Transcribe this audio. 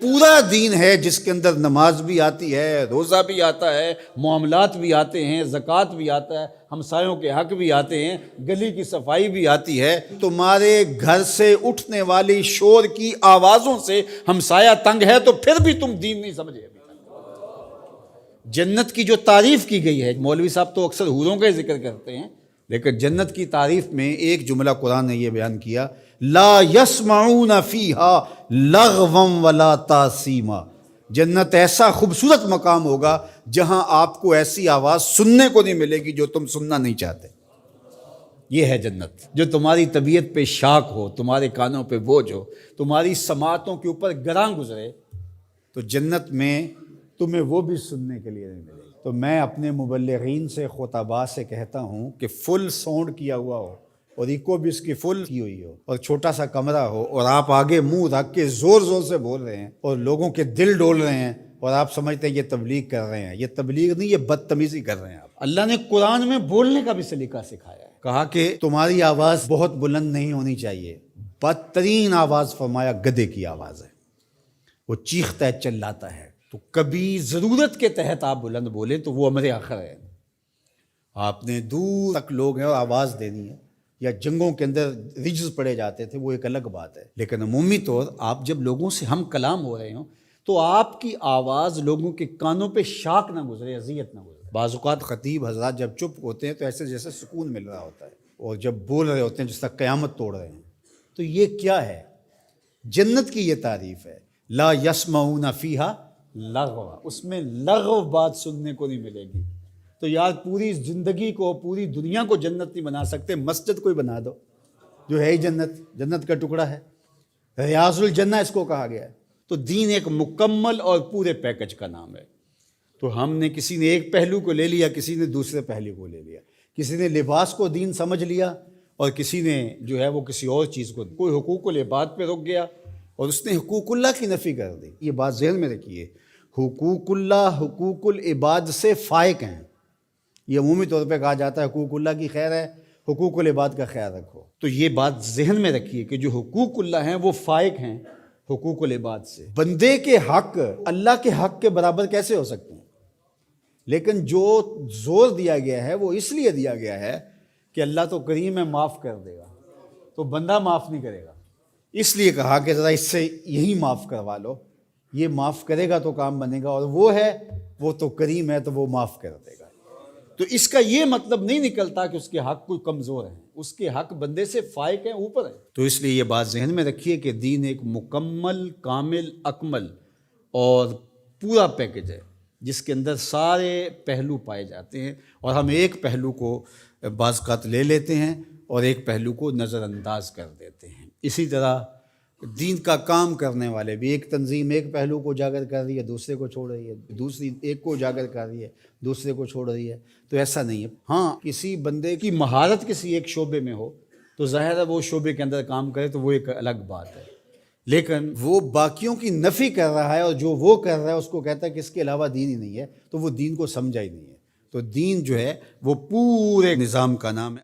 پورا دین ہے جس کے اندر نماز بھی آتی ہے، روزہ بھی آتا ہے، معاملات بھی آتے ہیں، زکوٰۃ بھی آتا ہے، ہمسایوں کے حق بھی آتے ہیں، گلی کی صفائی بھی آتی ہے۔ تمہارے گھر سے اٹھنے والی شور کی آوازوں سے ہمسایہ تنگ ہے تو پھر بھی تم دین نہیں سمجھے۔ جنت کی جو تعریف کی گئی ہے، مولوی صاحب تو اکثر حوروں کا ذکر کرتے ہیں، لیکن جنت کی تعریف میں ایک جملہ قرآن نے یہ بیان کیا، لا یسمعون فیہا لغوا ولا تاثیما۔ جنت ایسا خوبصورت مقام ہوگا جہاں آپ کو ایسی آواز سننے کو نہیں ملے گی جو تم سننا نہیں چاہتے۔ یہ ہے جنت، جو تمہاری طبیعت پہ شاک ہو، تمہارے کانوں پہ بوجھ ہو، تمہاری سماعتوں کے اوپر گراں گزرے، تو جنت میں تمہیں وہ بھی سننے کے لیے نہیں ملے گی۔ تو میں اپنے مبلغین سے، خطباء سے کہتا ہوں کہ فل ساؤنڈ کیا ہوا ہو اور ایکو بھی اس کی فل کی ہوئی ہو اور چھوٹا سا کمرہ ہو اور آپ آگے منہ رکھ کے زور زور سے بول رہے ہیں اور لوگوں کے دل ڈول رہے ہیں اور آپ سمجھتے ہیں یہ تبلیغ کر رہے ہیں۔ یہ تبلیغ نہیں، یہ بدتمیزی کر رہے ہیں آپ۔ اللہ نے قرآن میں بولنے کا بھی سلیقہ سکھایا ہے، کہا کہ تمہاری آواز بہت بلند نہیں ہونی چاہیے، بدترین آواز فرمایا گدھے کی آواز ہے، وہ چیختا ہے، چلاتا ہے۔ تو کبھی ضرورت کے تحت آپ بلند بولیں تو وہ امر آخر ہے۔ آپ نے دور تک لوگ ہیں اور آواز دینی ہے، یا جنگوں کے اندر رجز پڑے جاتے تھے، وہ ایک الگ بات ہے، لیکن عمومی طور آپ جب لوگوں سے ہم کلام ہو رہے ہوں تو آپ کی آواز لوگوں کے کانوں پہ شاک نہ گزرے، اذیت نہ گزرے۔ بعض اوقات خطیب حضرات جب چپ ہوتے ہیں تو ایسے جیسے سکون مل رہا ہوتا ہے، اور جب بول رہے ہوتے ہیں جس طرح قیامت توڑ رہے ہیں۔ تو یہ کیا ہے؟ جنت کی یہ تعریف ہے، لا یسمعون فیہا لغوا، اس میں لغو بات سننے کو نہیں ملے گی۔ تو یار پوری زندگی کو، پوری دنیا کو جنت نہیں بنا سکتے، مسجد کوئی بنا دو جو ہے ہی جنت، جنت کا ٹکڑا ہے، ریاض الجنہ اس کو کہا گیا ہے۔ تو دین ایک مکمل اور پورے پیکج کا نام ہے۔ تو ہم نے، کسی نے ایک پہلو کو لے لیا، کسی نے دوسرے پہلو کو لے لیا، کسی نے لباس کو دین سمجھ لیا اور کسی نے جو ہے وہ کسی اور چیز کو، کوئی حقوق العباد پہ رک گیا اور اس نے حقوق اللہ کی نفی کر دی۔ یہ بات ذہن میں رکھیے، حقوق اللہ حقوق العباد سے فائق ہیں۔ یہ عمومی طور پہ کہا جاتا ہے حقوق اللہ کی خیر ہے، حقوق العباد کا خیال رکھو۔ تو یہ بات ذہن میں رکھیے کہ جو حقوق اللہ ہیں وہ فائق ہیں حقوق العباد سے۔ بندے کے حق اللہ کے حق کے برابر کیسے ہو سکتے ہیں؟ لیکن جو زور دیا گیا ہے وہ اس لیے دیا گیا ہے کہ اللہ تو کریم ہے، معاف کر دے گا، تو بندہ معاف نہیں کرے گا، اس لیے کہا کہ ذرا اس سے یہی معاف کروا لو، یہ معاف کرے گا تو کام بنے گا، اور وہ ہے، وہ تو کریم ہے تو وہ معاف کر دے گا۔ تو اس کا یہ مطلب نہیں نکلتا کہ اس کے حق کوئی کمزور ہیں، اس کے حق بندے سے فائق ہیں، اوپر ہیں۔ تو اس لیے یہ بات ذہن میں رکھیے کہ دین ایک مکمل، کامل، اکمل اور پورا پیکج ہے جس کے اندر سارے پہلو پائے جاتے ہیں، اور ہم ایک پہلو کو بعض اوقات لے لیتے ہیں اور ایک پہلو کو نظر انداز کر دیتے ہیں۔ اسی طرح دین کا کام کرنے والے بھی، ایک تنظیم ایک پہلو کو اجاگر کر رہی ہے، دوسرے کو چھوڑ رہی ہے، دوسری ایک کو اجاگر کر رہی ہے، دوسرے کو چھوڑ رہی ہے۔ تو ایسا نہیں ہے۔ ہاں، کسی بندے کی مہارت کسی ایک شعبے میں ہو تو ظاہر ہے وہ شعبے کے اندر کام کرے تو وہ ایک الگ بات ہے، لیکن وہ باقیوں کی نفی کر رہا ہے اور جو وہ کر رہا ہے اس کو کہتا ہے کہ اس کے علاوہ دین ہی نہیں ہے، تو وہ دین کو سمجھا ہی نہیں ہے۔ تو دین جو ہے وہ پورے نظام کا نام ہے۔